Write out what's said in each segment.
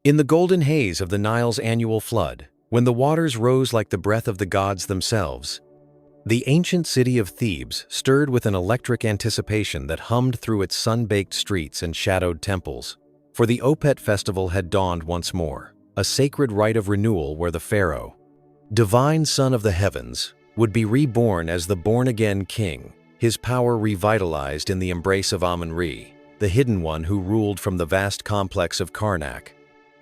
In the golden haze of the Nile's annual flood, when the waters rose like the breath of the gods themselves, the ancient city of Thebes stirred with an electric anticipation that hummed through its sun-baked streets and shadowed temples. For the Opet festival had dawned once more, a sacred rite of renewal where the Pharaoh, divine son of the heavens, would be reborn as the born-again king, his power revitalized in the embrace of Amun-Re, the hidden one who ruled from the vast complex of Karnak,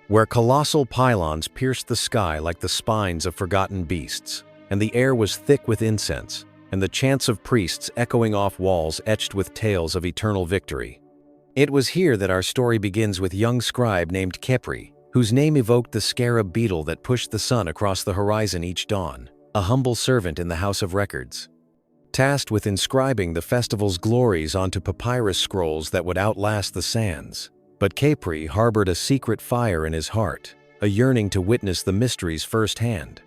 where colossal pylons pierced the sky like the spines of forgotten beasts, and the air was thick with incense, and the chants of priests echoing off walls etched with tales of eternal victory. It was here that our story begins with young scribe named Khepri, whose name evoked the scarab beetle that pushed the sun across the horizon each dawn, a humble servant in the House of Records, tasked with inscribing the festival's glories onto papyrus scrolls that would outlast the sands. But Khepri harbored a secret fire in his heart, a yearning to witness the mysteries firsthand,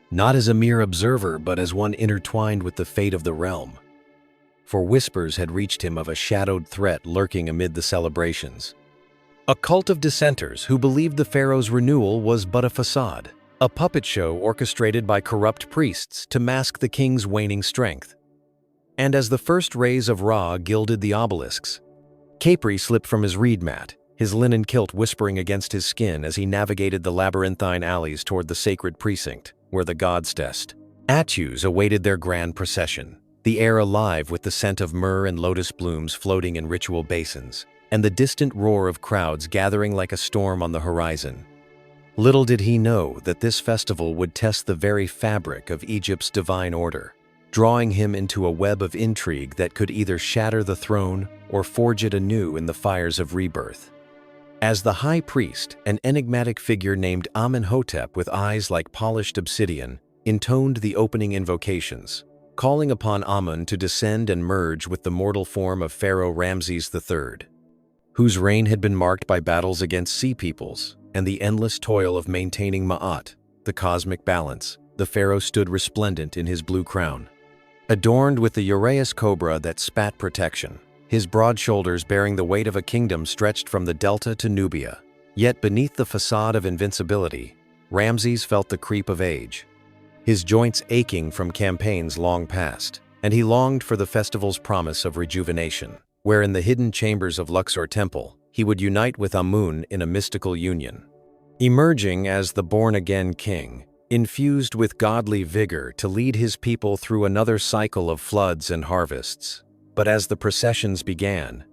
not as a mere observer but as one intertwined with the fate of the realm. For whispers had reached him of a shadowed threat lurking amid the celebrations. A cult of dissenters who believed the pharaoh's renewal was but a facade, a puppet show orchestrated by corrupt priests to mask the king's waning strength. And as the first rays of Ra gilded the obelisks, Khepri slipped from his reed mat, his linen kilt whispering against his skin as he navigated the labyrinthine alleys toward the sacred precinct, where the gods' statues awaited their grand procession, the air alive with the scent of myrrh and lotus blooms floating in ritual basins, and the distant roar of crowds gathering like a storm on the horizon. Little did he know that this festival would test the very fabric of Egypt's divine order, drawing him into a web of intrigue that could either shatter the throne or forge it anew in the fires of rebirth. As the high priest, an enigmatic figure named Amenhotep with eyes like polished obsidian, intoned the opening invocations, calling upon Amun to descend and merge with the mortal form of Pharaoh Ramses III, whose reign had been marked by battles against sea peoples and the endless toil of maintaining Ma'at, the cosmic balance. The pharaoh stood resplendent in his blue crown, adorned with the uraeus cobra that spat protection, his broad shoulders bearing the weight of a kingdom stretched from the delta to Nubia. Yet beneath the facade of invincibility, Ramses felt the creep of age, his joints aching from campaigns long past, and he longed for the festival's promise of rejuvenation, where in the hidden chambers of Luxor Temple, he would unite with Amun in a mystical union, emerging as the born-again king, infused with godly vigor to lead his people through another cycle of floods and harvests. But as the processions began,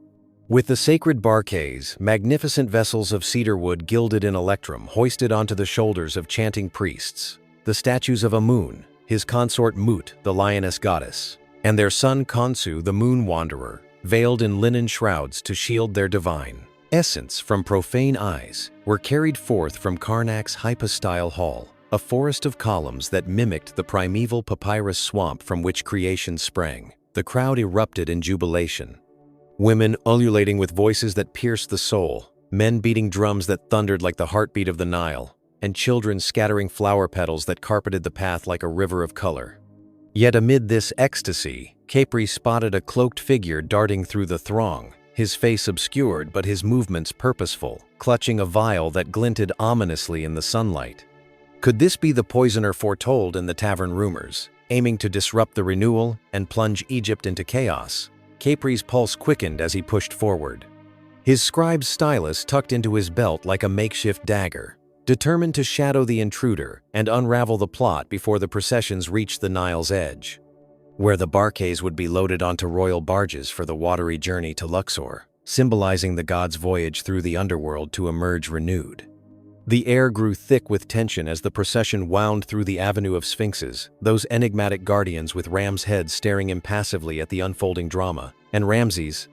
with the sacred barques, magnificent vessels of cedar wood gilded in electrum hoisted onto the shoulders of chanting priests, the statues of Amun, his consort Mut, the lioness goddess, and their son Khonsu, the moon wanderer, veiled in linen shrouds to shield their divine essence from profane eyes, were carried forth from Karnak's hypostyle hall, a forest of columns that mimicked the primeval papyrus swamp from which creation sprang. The crowd erupted in jubilation. Women ululating with voices that pierced the soul, men beating drums that thundered like the heartbeat of the Nile, and children scattering flower petals that carpeted the path like a river of color. Yet amid this ecstasy, Khepri spotted a cloaked figure darting through the throng, his face obscured but his movements purposeful, clutching a vial that glinted ominously in the sunlight. Could this be the poisoner foretold in the tavern rumors, aiming to disrupt the renewal and plunge Egypt into chaos? Khepri's pulse quickened as he pushed forward, his scribe's stylus tucked into his belt like a makeshift dagger, determined to shadow the intruder and unravel the plot before the processions reached the Nile's edge, where the barques would be loaded onto royal barges for the watery journey to Luxor, symbolizing the gods' voyage through the underworld to emerge renewed. The air grew thick with tension as the procession wound through the avenue of sphinxes, those enigmatic guardians with ram's heads staring impassively at the unfolding drama, and Ramses,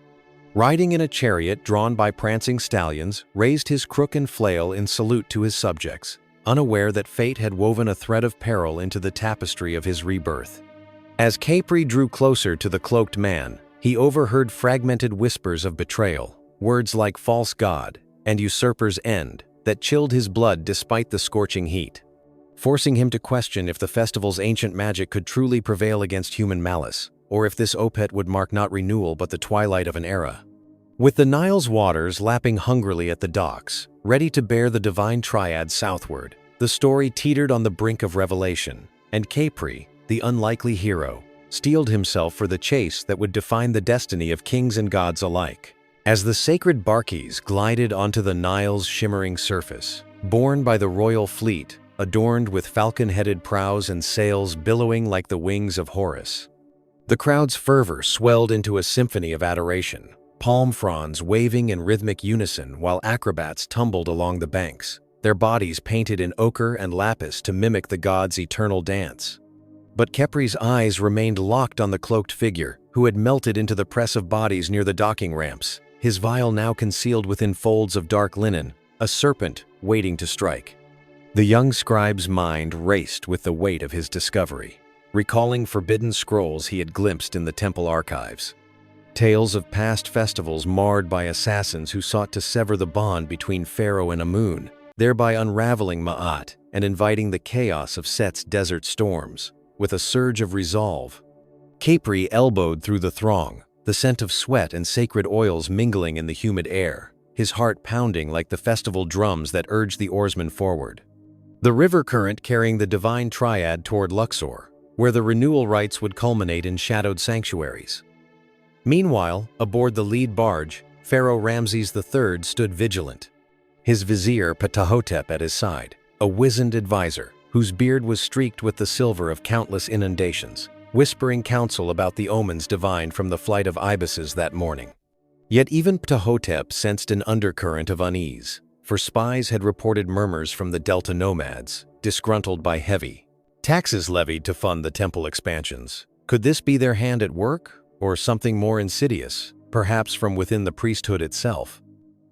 riding in a chariot drawn by prancing stallions, raised his crook and flail in salute to his subjects, unaware that fate had woven a thread of peril into the tapestry of his rebirth. As Khepri drew closer to the cloaked man, he overheard fragmented whispers of betrayal, words like false god and usurper's end, that chilled his blood despite the scorching heat, forcing him to question if the festival's ancient magic could truly prevail against human malice, or if this Opet would mark not renewal but the twilight of an era. With the Nile's waters lapping hungrily at the docks, ready to bear the divine triad southward. The story teetered on the brink of revelation, and Khepri, the unlikely hero, steeled himself for the chase that would define the destiny of kings and gods alike. As the sacred barques glided onto the Nile's shimmering surface, borne by the royal fleet, adorned with falcon-headed prows and sails billowing like the wings of Horus, the crowd's fervor swelled into a symphony of adoration, palm fronds waving in rhythmic unison while acrobats tumbled along the banks, their bodies painted in ochre and lapis to mimic the gods' eternal dance. But Khepri's eyes remained locked on the cloaked figure, who had melted into the press of bodies near the docking ramps, his vial now concealed within folds of dark linen, a serpent waiting to strike. The young scribe's mind raced with the weight of his discovery, recalling forbidden scrolls he had glimpsed in the temple archives. Tales of past festivals marred by assassins who sought to sever the bond between Pharaoh and Amun, thereby unraveling Ma'at and inviting the chaos of Set's desert storms. With a surge of resolve, Khepri elbowed through the throng, the scent of sweat and sacred oils mingling in the humid air, his heart pounding like the festival drums that urged the oarsmen forward. The river current carrying the divine triad toward Luxor, where the renewal rites would culminate in shadowed sanctuaries. Meanwhile, aboard the lead barge, Pharaoh Ramses III stood vigilant, his vizier Ptahhotep at his side, a wizened advisor whose beard was streaked with the silver of countless inundations, whispering counsel about the omens divined from the flight of ibises that morning. Yet even Ptahhotep sensed an undercurrent of unease, for spies had reported murmurs from the Delta nomads, disgruntled by heavy taxes levied to fund the temple expansions. Could this be their hand at work, or something more insidious, perhaps from within the priesthood itself?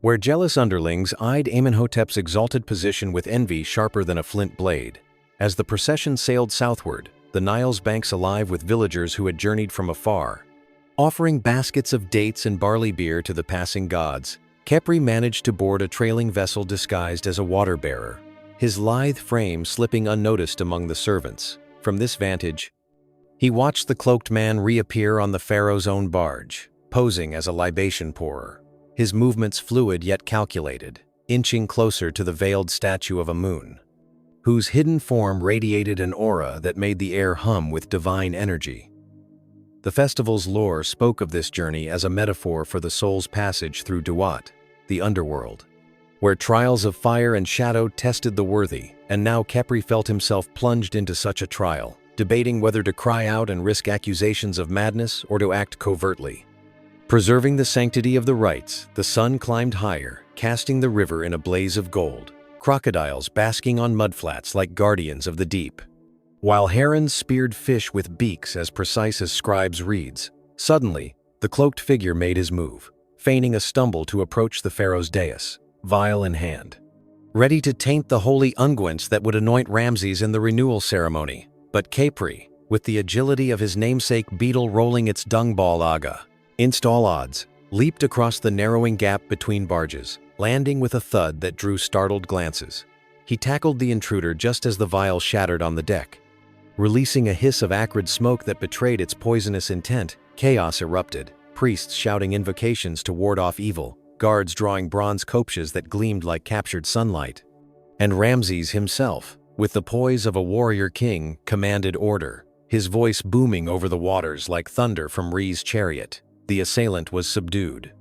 Where jealous underlings eyed Amenhotep's exalted position with envy sharper than a flint blade. As the procession sailed southward, the Nile's banks alive with villagers who had journeyed from afar, offering baskets of dates and barley beer to the passing gods, Khepri managed to board a trailing vessel disguised as a water-bearer, his lithe frame slipping unnoticed among the servants. From this vantage, he watched the cloaked man reappear on the pharaoh's own barge, posing as a libation pourer, his movements fluid yet calculated, inching closer to the veiled statue of Amun, whose hidden form radiated an aura that made the air hum with divine energy. The festival's lore spoke of this journey as a metaphor for the soul's passage through Duat, the underworld, where trials of fire and shadow tested the worthy, and now Khepri felt himself plunged into such a trial, debating whether to cry out and risk accusations of madness or to act covertly. Preserving the sanctity of the rites, the sun climbed higher, casting the river in a blaze of gold, crocodiles basking on mudflats like guardians of the deep, while herons speared fish with beaks as precise as scribes' reeds. Suddenly, the cloaked figure made his move, feigning a stumble to approach the pharaoh's dais, vial in hand, ready to taint the holy unguents that would anoint Ramses in the renewal ceremony. But Khepri, with the agility of his namesake beetle rolling its dung ball aga, against all odds, leaped across the narrowing gap between barges, landing with a thud that drew startled glances. He tackled the intruder just as the vial shattered on the deck. Releasing a hiss of acrid smoke that betrayed its poisonous intent, chaos erupted, priests shouting invocations to ward off evil, guards drawing bronze kopjes that gleamed like captured sunlight. And Ramses himself, with the poise of a warrior king, commanded order, his voice booming over the waters like thunder from Re's chariot. The assailant was subdued,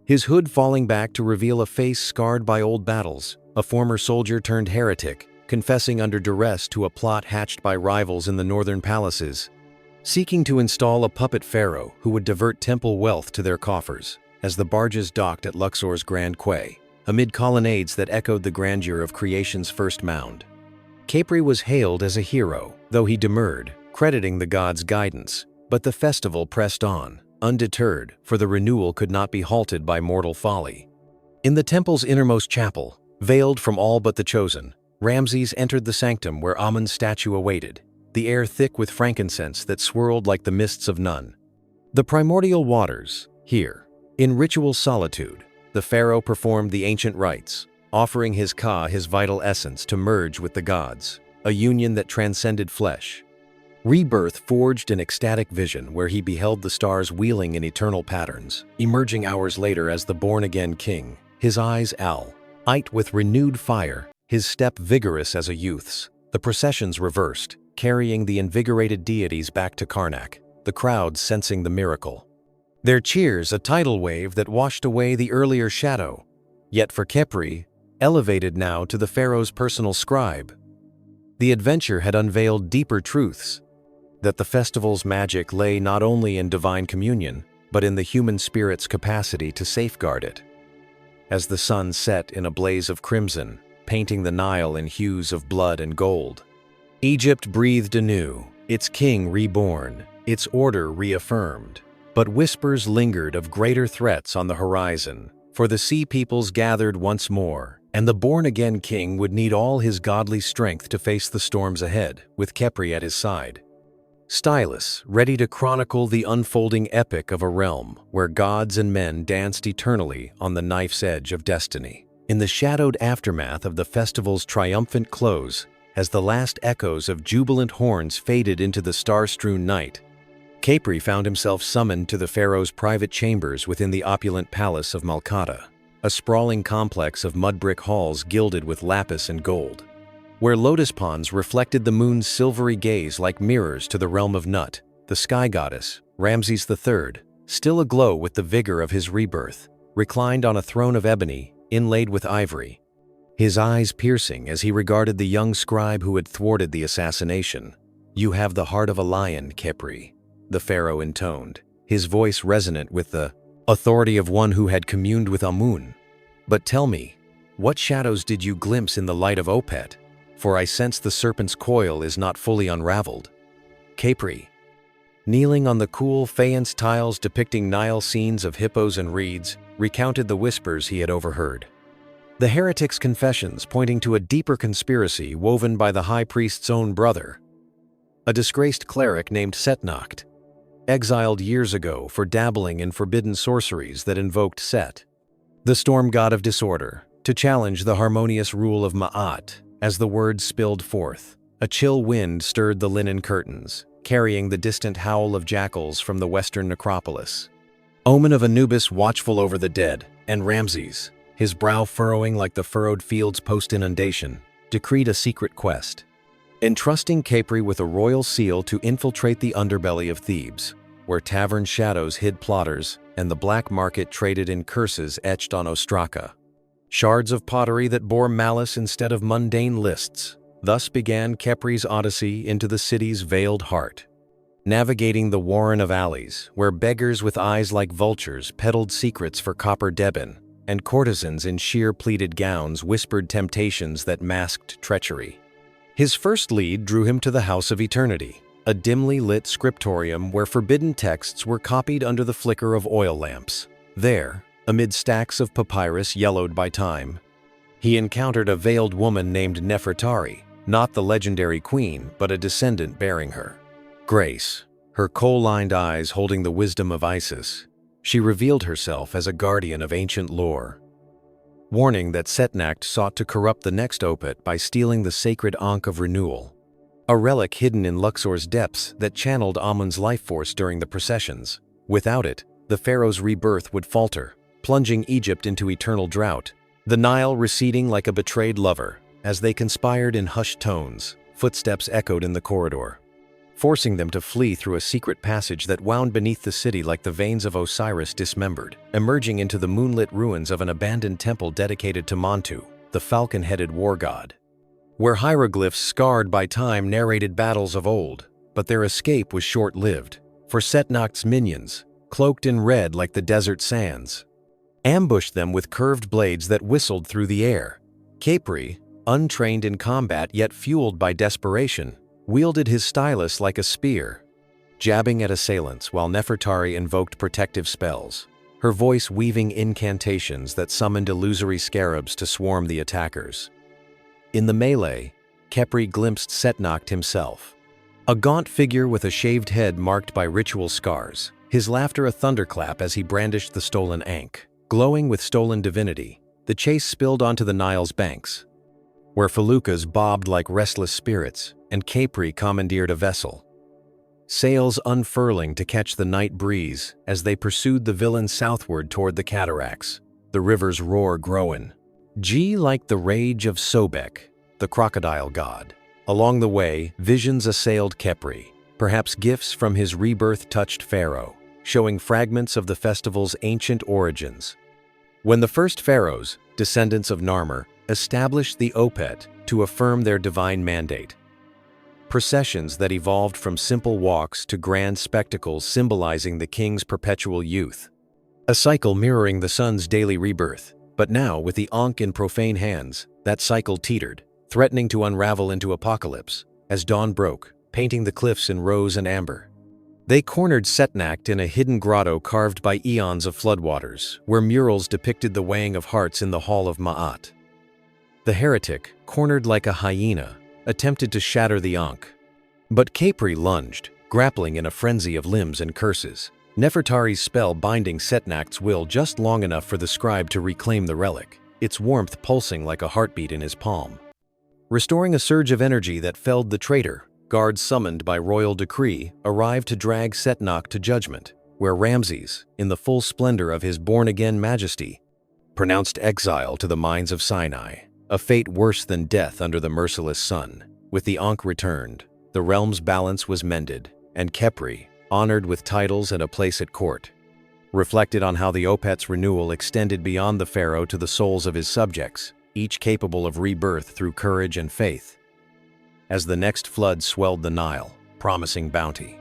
his hood falling back to reveal a face scarred by old battles, a former soldier turned heretic, confessing under duress to a plot hatched by rivals in the northern palaces, seeking to install a puppet pharaoh who would divert temple wealth to their coffers. As the barges docked at Luxor's Grand Quay, amid colonnades that echoed the grandeur of creation's first mound, Khepri was hailed as a hero, though he demurred, crediting the gods' guidance. But the festival pressed on, undeterred, for the renewal could not be halted by mortal folly. In the temple's innermost chapel, veiled from all but the chosen, Ramses entered the sanctum where Amun's statue awaited, the air thick with frankincense that swirled like the mists of Nun. The primordial waters, here. In ritual solitude, the pharaoh performed the ancient rites, offering his Ka his vital essence to merge with the gods, a union that transcended flesh. Rebirth forged an ecstatic vision where he beheld the stars wheeling in eternal patterns, emerging hours later as the born-again king, his eyes Ite with renewed fire, his step vigorous as a youth's. The processions reversed, carrying the invigorated deities back to Karnak, the crowd sensing the miracle. Their cheers a tidal wave that washed away the earlier shadow. Yet for Khepri, elevated now to the pharaoh's personal scribe, the adventure had unveiled deeper truths, that the festival's magic lay not only in divine communion, but in the human spirit's capacity to safeguard it. As the sun set in a blaze of crimson, painting the Nile in hues of blood and gold, Egypt breathed anew, its king reborn, its order reaffirmed. But whispers lingered of greater threats on the horizon, for the sea peoples gathered once more, and the born-again king would need all his godly strength to face the storms ahead, with Khepri at his side. Stylus, ready to chronicle the unfolding epic of a realm where gods and men danced eternally on the knife's edge of destiny. In the shadowed aftermath of the festival's triumphant close, as the last echoes of jubilant horns faded into the star-strewn night, Khepri found himself summoned to the pharaoh's private chambers within the opulent palace of Malkata, a sprawling complex of mud-brick halls gilded with lapis and gold, where lotus ponds reflected the moon's silvery gaze like mirrors to the realm of Nut, the sky goddess, Ramses III, still aglow with the vigor of his rebirth, reclined on a throne of ebony, inlaid with ivory, his eyes piercing as he regarded the young scribe who had thwarted the assassination. "You have the heart of a lion, Khepri," the pharaoh intoned, his voice resonant with the authority of one who had communed with Amun. "But tell me, what shadows did you glimpse in the light of Opet? For I sense the serpent's coil is not fully unraveled." Khepri, kneeling on the cool faience tiles depicting Nile scenes of hippos and reeds, recounted the whispers he had overheard. The heretic's confessions pointing to a deeper conspiracy woven by the high priest's own brother, a disgraced cleric named Setnacht, exiled years ago for dabbling in forbidden sorceries that invoked Set, the storm god of disorder, to challenge the harmonious rule of Ma'at. As the words spilled forth, a chill wind stirred the linen curtains, carrying the distant howl of jackals from the western necropolis. Omen of Anubis watchful over the dead, and Ramses, his brow furrowing like the furrowed fields post-inundation, decreed a secret quest, entrusting Khepri with a royal seal to infiltrate the underbelly of Thebes, where tavern shadows hid plotters and the black market traded in curses etched on ostraka, shards of pottery that bore malice instead of mundane lists. Thus began Khepri's odyssey into the city's veiled heart, navigating the warren of alleys, where beggars with eyes like vultures peddled secrets for copper debin, and courtesans in sheer pleated gowns whispered temptations that masked treachery. His first lead drew him to the House of Eternity, a dimly lit scriptorium where forbidden texts were copied under the flicker of oil lamps. There, amid stacks of papyrus yellowed by time, he encountered a veiled woman named Nefertari, not the legendary queen, but a descendant bearing her. Grace, her kohl-lined eyes holding the wisdom of Isis, she revealed herself as a guardian of ancient lore, warning that Setnacht sought to corrupt the next Opet by stealing the sacred Ankh of Renewal, a relic hidden in Luxor's depths that channeled Amun's life force during the processions. Without it, the pharaoh's rebirth would falter, plunging Egypt into eternal drought, the Nile receding like a betrayed lover. As they conspired in hushed tones, footsteps echoed in the corridor, forcing them to flee through a secret passage that wound beneath the city like the veins of Osiris dismembered, emerging into the moonlit ruins of an abandoned temple dedicated to Montu, the falcon-headed war god, where hieroglyphs scarred by time narrated battles of old. But their escape was short-lived, for Setnacht's minions, cloaked in red like the desert sands, ambushed them with curved blades that whistled through the air. Khepri, untrained in combat yet fueled by desperation, wielded his stylus like a spear, jabbing at assailants while Nefertari invoked protective spells, her voice weaving incantations that summoned illusory scarabs to swarm the attackers. In the melee, Khepri glimpsed Setnacht himself, a gaunt figure with a shaved head marked by ritual scars, his laughter a thunderclap as he brandished the stolen Ankh. Glowing with stolen divinity, the chase spilled onto the Nile's banks, where feluccas bobbed like restless spirits, and Khepri commandeered a vessel, sails unfurling to catch the night breeze as they pursued the villain southward toward the cataracts, the river's roar growing. G like the rage of Sobek, the crocodile god. Along the way, visions assailed Khepri, perhaps gifts from his rebirth-touched pharaoh, showing fragments of the festival's ancient origins. When the first pharaohs, descendants of Narmer, established the Opet to affirm their divine mandate. Processions that evolved from simple walks to grand spectacles symbolizing the king's perpetual youth. A cycle mirroring the sun's daily rebirth, but now with the Ankh in profane hands, that cycle teetered, threatening to unravel into apocalypse, as dawn broke, painting the cliffs in rose and amber. They cornered Setnacht in a hidden grotto carved by eons of floodwaters, where murals depicted the weighing of hearts in the Hall of Ma'at. The heretic, cornered like a hyena, attempted to shatter the Ankh. But Khepri lunged, grappling in a frenzy of limbs and curses, Nefertari's spell binding Setnacht's will just long enough for the scribe to reclaim the relic, its warmth pulsing like a heartbeat in his palm. Restoring a surge of energy that felled the traitor, guards summoned by royal decree arrived to drag Setnacht to judgment, where Ramses, in the full splendor of his born-again majesty, pronounced exile to the mines of Sinai, a fate worse than death under the merciless sun. With the Ankh returned, the realm's balance was mended, and Khepri, honored with titles and a place at court, reflected on how the Opet's renewal extended beyond the pharaoh to the souls of his subjects, each capable of rebirth through courage and faith. As the next flood swelled the Nile, promising bounty,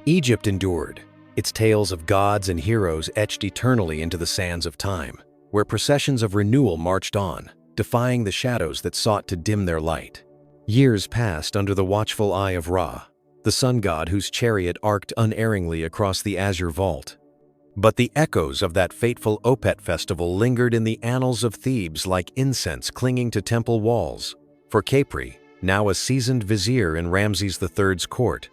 Egypt endured, its tales of gods and heroes etched eternally into the sands of time, where processions of renewal marched on, defying the shadows that sought to dim their light. Years passed under the watchful eye of Ra, the sun god whose chariot arced unerringly across the azure vault. But the echoes of that fateful Opet festival lingered in the annals of Thebes like incense clinging to temple walls. For Khepri, now a seasoned vizier in Ramses III's court,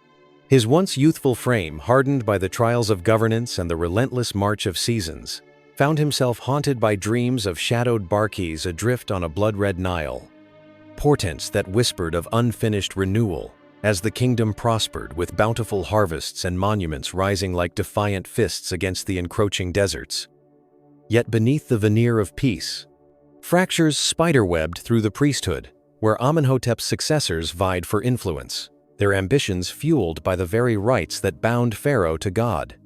his once youthful frame, hardened by the trials of governance and the relentless march of seasons, found himself haunted by dreams of shadowed barkeys adrift on a blood-red Nile, portents that whispered of unfinished renewal as the kingdom prospered with bountiful harvests and monuments rising like defiant fists against the encroaching deserts. Yet beneath the veneer of peace, fractures spiderwebbed through the priesthood, where Amenhotep's successors vied for influence, their ambitions fueled by the very rights that bound Pharaoh to God.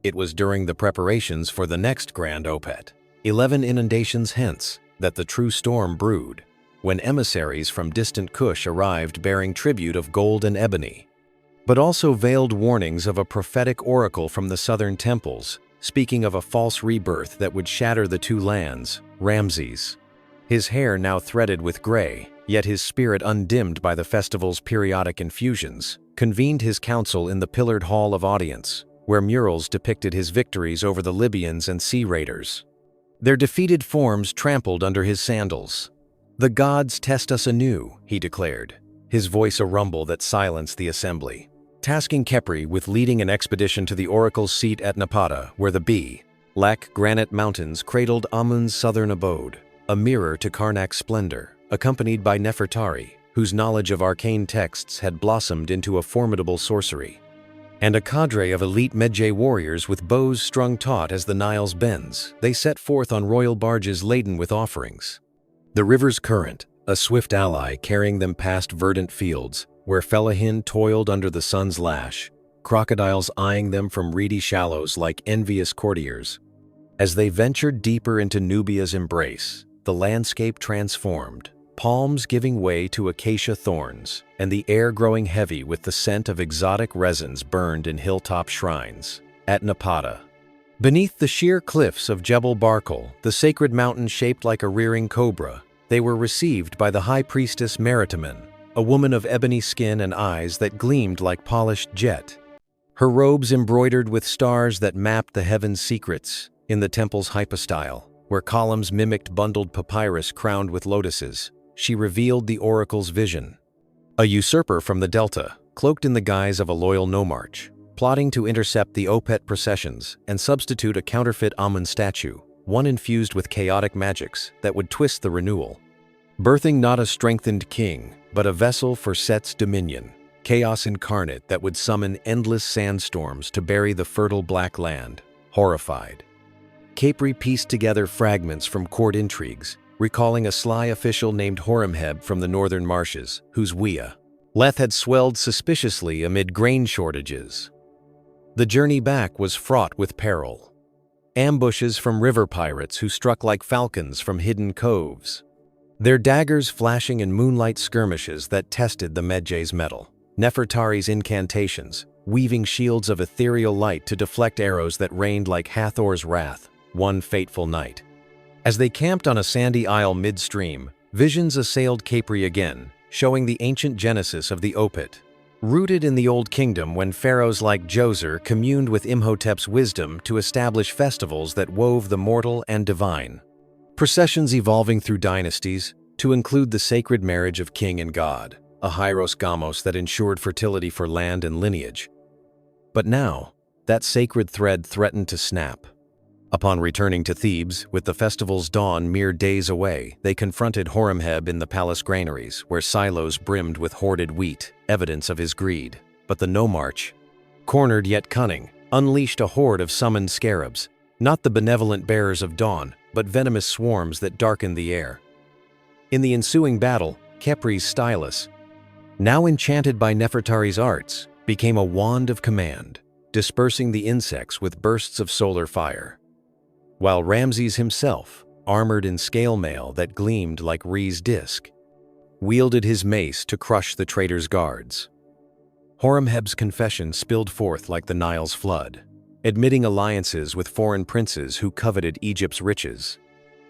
It was during the preparations for the next grand Opet, 11 inundations hence, that the true storm brewed, when emissaries from distant Kush arrived bearing tribute of gold and ebony, but also veiled warnings of a prophetic oracle from the southern temples, speaking of a false rebirth that would shatter the two lands. Ramses, his hair now threaded with gray, yet his spirit undimmed by the festival's periodic infusions, convened his council in the pillared hall of audience, where murals depicted his victories over the Libyans and sea raiders, their defeated forms trampled under his sandals. "The gods test us anew," he declared, his voice a rumble that silenced the assembly, tasking Khepri with leading an expedition to the oracle's seat at Napata, where the black granite mountains cradled Amun's southern abode, a mirror to Karnak's splendor, accompanied by Nefertari, whose knowledge of arcane texts had blossomed into a formidable sorcery, and a cadre of elite Medjay warriors with bows strung taut as the Nile's bends. They set forth on royal barges laden with offerings. The river's current, a swift ally carrying them past verdant fields, where Felahin toiled under the sun's lash, crocodiles eyeing them from reedy shallows like envious courtiers. As they ventured deeper into Nubia's embrace, the landscape transformed, palms giving way to acacia thorns, and the air growing heavy with the scent of exotic resins burned in hilltop shrines. At Napata, beneath the sheer cliffs of Jebel Barkal, the sacred mountain shaped like a rearing cobra, they were received by the high priestess Meritamen, a woman of ebony skin and eyes that gleamed like polished jet. Her robes embroidered with stars that mapped the heaven's secrets. In the temple's hypostyle, where columns mimicked bundled papyrus crowned with lotuses, she revealed the oracle's vision. A usurper from the Delta, cloaked in the guise of a loyal nomarch, plotting to intercept the Opet processions and substitute a counterfeit Amun statue, one infused with chaotic magics that would twist the renewal. Birthing not a strengthened king, but a vessel for Set's dominion, chaos incarnate that would summon endless sandstorms to bury the fertile black land. Horrified, Khepri pieced together fragments from court intrigues, recalling a sly official named Horemheb from the northern marshes, whose Wea Leth had swelled suspiciously amid grain shortages. The journey back was fraught with peril. Ambushes from river pirates who struck like falcons from hidden coves, their daggers flashing in moonlight skirmishes that tested the Medjay's mettle. Nefertari's incantations, weaving shields of ethereal light to deflect arrows that rained like Hathor's wrath, one fateful night. As they camped on a sandy isle midstream, visions assailed Capri again, showing the ancient genesis of the Opet. Rooted in the Old Kingdom when pharaohs like Djoser communed with Imhotep's wisdom to establish festivals that wove the mortal and divine. Processions evolving through dynasties to include the sacred marriage of king and god, a hieros gamos that ensured fertility for land and lineage. But now, that sacred thread threatened to snap. Upon returning to Thebes, with the festival's dawn mere days away, they confronted Horemheb in the palace granaries, where silos brimmed with hoarded wheat, evidence of his greed. But the nomarch, cornered yet cunning, unleashed a horde of summoned scarabs, not the benevolent bearers of dawn, but venomous swarms that darkened the air. In the ensuing battle, Khepri's stylus, now enchanted by Nefertari's arts, became a wand of command, dispersing the insects with bursts of solar fire. While Ramses himself, armored in scale mail that gleamed like Re's disk, wielded his mace to crush the traitor's guards. Horemheb's confession spilled forth like the Nile's flood, admitting alliances with foreign princes who coveted Egypt's riches.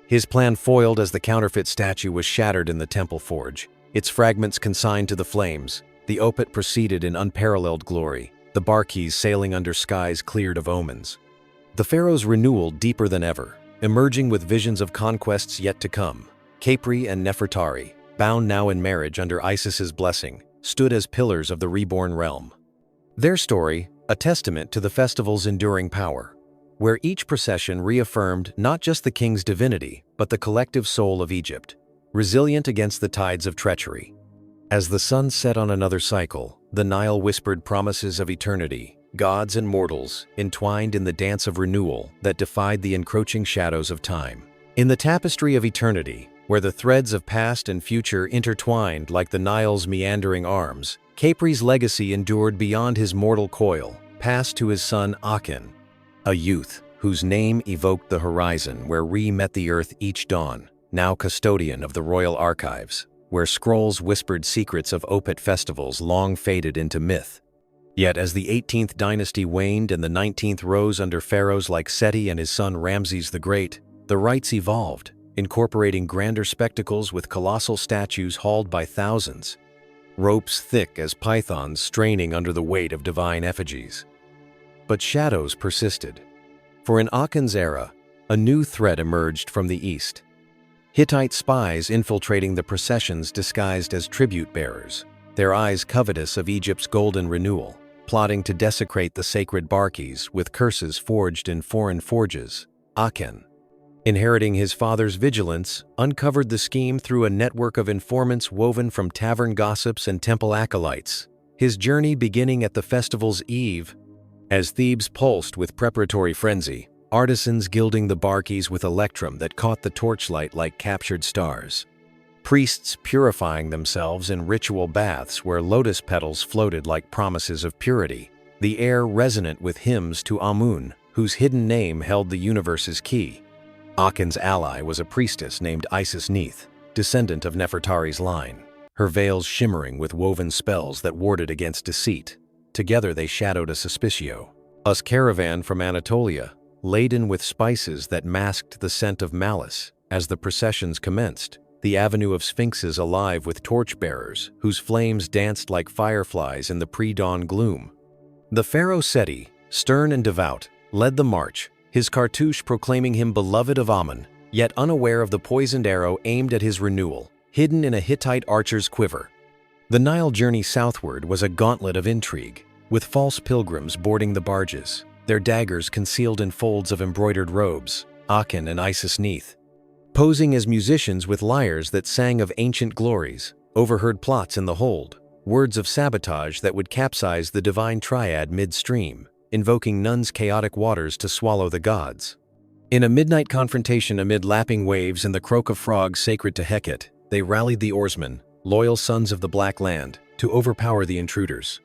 His plan foiled as the counterfeit statue was shattered in the temple forge, its fragments consigned to the flames. The Opet proceeded in unparalleled glory, the barquis sailing under skies cleared of omens. The pharaoh's renewal deeper than ever, emerging with visions of conquests yet to come. Khepri and Nefertari, bound now in marriage under Isis's blessing, stood as pillars of the reborn realm. Their story, a testament to the festival's enduring power, where each procession reaffirmed not just the king's divinity, but the collective soul of Egypt, resilient against the tides of treachery. As the sun set on another cycle, the Nile whispered promises of eternity, gods and mortals entwined in the dance of renewal that defied the encroaching shadows of time. In the tapestry of eternity, where the threads of past and future intertwined like the Nile's meandering arms, Khepri's legacy endured beyond his mortal coil, passed to his son Aken, a youth whose name evoked the horizon where Re met the earth each dawn, now custodian of the royal archives, where scrolls whispered secrets of Opet festivals long faded into myth. Yet as the 18th dynasty waned and the 19th rose under pharaohs like Seti and his son Ramses the Great, the rites evolved, incorporating grander spectacles with colossal statues hauled by thousands, ropes thick as pythons straining under the weight of divine effigies. But shadows persisted. For in Aken's era, a new threat emerged from the east. Hittite spies infiltrating the processions disguised as tribute bearers, their eyes covetous of Egypt's golden renewal, plotting to desecrate the sacred barquis with curses forged in foreign forges. Aken, inheriting his father's vigilance, uncovered the scheme through a network of informants woven from tavern gossips and temple acolytes, his journey beginning at the festival's eve. As Thebes pulsed with preparatory frenzy, artisans gilding the barquis with electrum that caught the torchlight like captured stars. Priests purifying themselves in ritual baths where lotus petals floated like promises of purity, the air resonant with hymns to Amun, whose hidden name held the universe's key. Aken's ally was a priestess named Isis Neith, descendant of Nefertari's line, her veils shimmering with woven spells that warded against deceit. Together they shadowed a suspicio, a caravan from Anatolia, laden with spices that masked the scent of malice. As the processions commenced, the avenue of sphinxes alive with torchbearers, whose flames danced like fireflies in the pre-dawn gloom. The pharaoh Seti, stern and devout, led the march, his cartouche proclaiming him beloved of Amun, yet unaware of the poisoned arrow aimed at his renewal, hidden in a Hittite archer's quiver. The Nile journey southward was a gauntlet of intrigue, with false pilgrims boarding the barges, their daggers concealed in folds of embroidered robes. Aken and Isis Neith, posing as musicians with lyres that sang of ancient glories, overheard plots in the hold, words of sabotage that would capsize the divine triad midstream, invoking Nun's chaotic waters to swallow the gods. In a midnight confrontation amid lapping waves and the croak of frogs sacred to Hecate, they rallied the oarsmen, loyal sons of the Black Land, to overpower the intruders.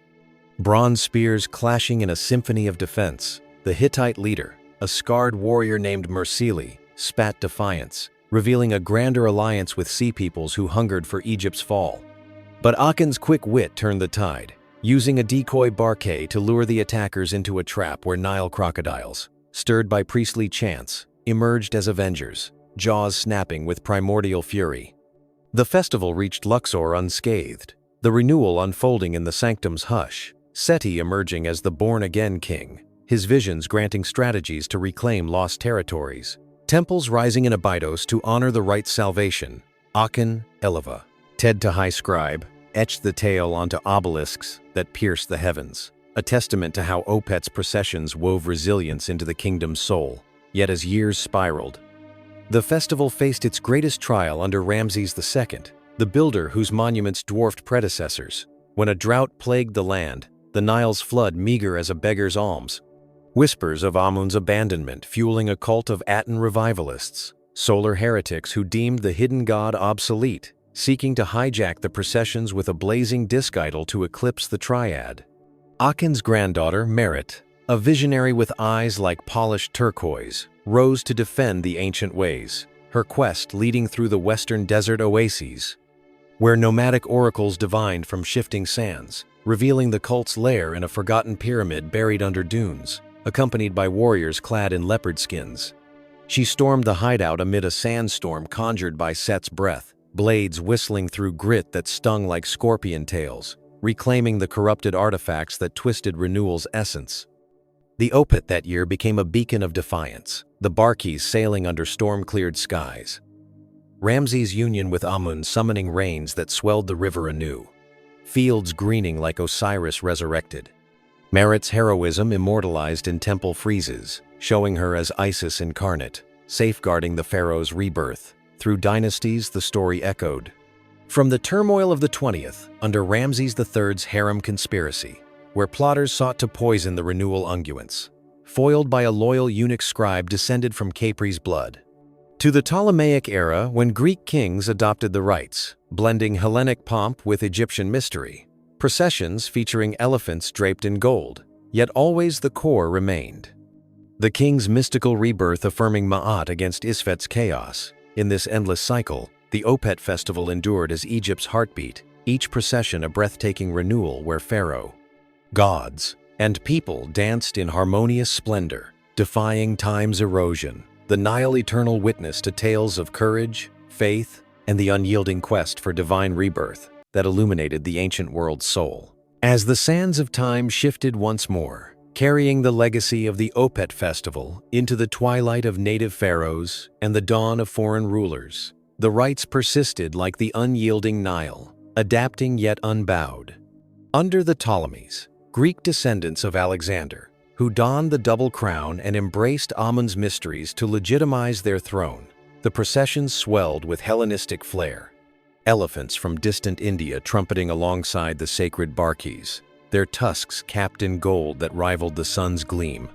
Bronze spears clashing in a symphony of defense, the Hittite leader, a scarred warrior named Mursili, spat defiance, revealing a grander alliance with sea peoples who hungered for Egypt's fall. But Aken's quick wit turned the tide, using a decoy barquet to lure the attackers into a trap where Nile crocodiles, stirred by priestly chants, emerged as avengers, jaws snapping with primordial fury. The festival reached Luxor unscathed, the renewal unfolding in the sanctum's hush, Seti emerging as the born-again king, his visions granting strategies to reclaim lost territories. Temples rising in Abydos to honor the right's salvation. Aken, Eleva, Ted to High Scribe, etched the tale onto obelisks that pierced the heavens, a testament to how Opet's processions wove resilience into the kingdom's soul. Yet as years spiraled, the festival faced its greatest trial under Ramses II, the builder whose monuments dwarfed predecessors. When a drought plagued the land, the Nile's flood meager as a beggar's alms. Whispers of Amun's abandonment fueling a cult of Aten revivalists, solar heretics who deemed the hidden god obsolete, seeking to hijack the processions with a blazing disk idol to eclipse the triad. Aken's granddaughter, Merit, a visionary with eyes like polished turquoise, rose to defend the ancient ways, her quest leading through the western desert oases, where nomadic oracles divined from shifting sands, revealing the cult's lair in a forgotten pyramid buried under dunes, accompanied by warriors clad in leopard skins. She stormed the hideout amid a sandstorm conjured by Set's breath, blades whistling through grit that stung like scorpion tails, reclaiming the corrupted artifacts that twisted renewal's essence. The Opet that year became a beacon of defiance, the barquees sailing under storm-cleared skies. Ramses' union with Amun summoning rains that swelled the river anew, fields greening like Osiris resurrected. Merit's heroism immortalized in temple friezes, showing her as Isis incarnate, safeguarding the Pharaohs' rebirth. Through dynasties, the story echoed. From the turmoil of the 20th, under Ramses III's harem conspiracy, where plotters sought to poison the renewal unguents, foiled by a loyal eunuch scribe descended from Capri's blood, to the Ptolemaic era when Greek kings adopted the rites, blending Hellenic pomp with Egyptian mystery, processions featuring elephants draped in gold, yet always the core remained. The king's mystical rebirth affirming Ma'at against Isfet's chaos. In this endless cycle, the Opet festival endured as Egypt's heartbeat, each procession a breathtaking renewal where pharaoh, gods, and people danced in harmonious splendor, defying time's erosion. The Nile eternal witness to tales of courage, faith, and the unyielding quest for divine rebirth that illuminated the ancient world's soul. As the sands of time shifted once more, carrying the legacy of the Opet festival into the twilight of native pharaohs and the dawn of foreign rulers, the rites persisted like the unyielding Nile, adapting yet unbowed. Under the Ptolemies, Greek descendants of Alexander, who donned the double crown and embraced Amun's mysteries to legitimize their throne, the processions swelled with Hellenistic flair. Elephants from distant India trumpeting alongside the sacred barquees, their tusks capped in gold that rivaled the sun's gleam.